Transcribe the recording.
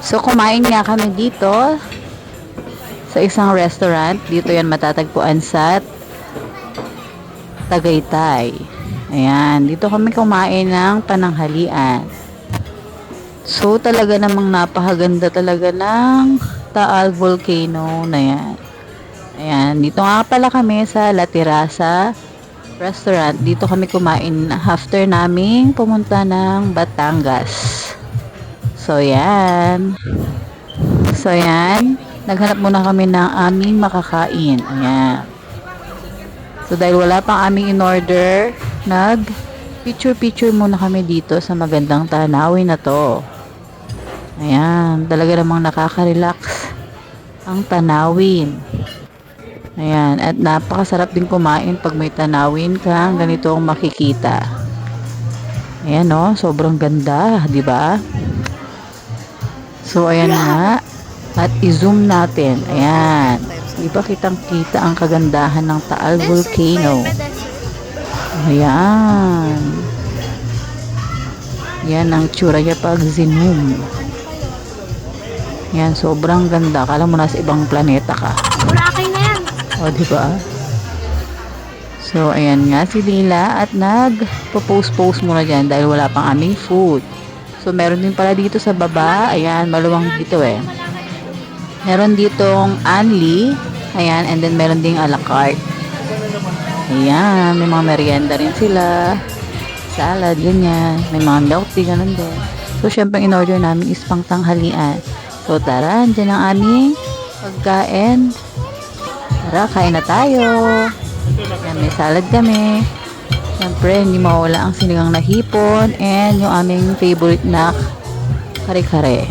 So, kumain nga kami dito sa isang restaurant. Dito yan matatagpuan sa Tagaytay. Ayan, dito kami kumain ng pananghalian. So, talaga namang napakaganda talaga ng Taal Volcano na yan. Ayan, dito nga pala kami sa La Terraza Restaurant. Dito kami kumain after naming pumunta ng Batangas. So, yan. So, yan. Naghanap muna kami ng aming makakain. Ayan. So, dahil wala pang aming in-order, nag-picture-picture muna kami dito sa magandang tanawin na to. Ayan. Talaga namang nakaka-relax ang tanawin. Ayan. At napakasarap din kumain pag may tanawin ka. Ganito ang makikita. Ayan, no? Sobrang ganda. Diba? So, ayan nga. At i-zoom natin. Ayan. Diba kitang-kita ang kagandahan ng Taal Volcano. Ayan. Yan ang tsura niya pag zoom. Yan, sobrang ganda. Kala mo nasa ibang planeta ka. Boracay na yan. O, diba? So, ayan nga si Lila at nag-post muna dyan dahil wala pang aming food. So, meron din pala dito sa baba. Ayan, maluwang dito eh. Meron ditong Anli. Ayan, and then meron ding a la carte. Ayan, may mga merienda rin sila. Salad, ganyan. May mga milk tea, ganun din. So, syempre, in-order namin is pang tanghalian. So, tara, dyan ang aming pagkain. Tara, kain na tayo. Ayan, may salad kami. Syempre, hindi mawala ang sinigang na hipon and yung aming favorite na kare-kare.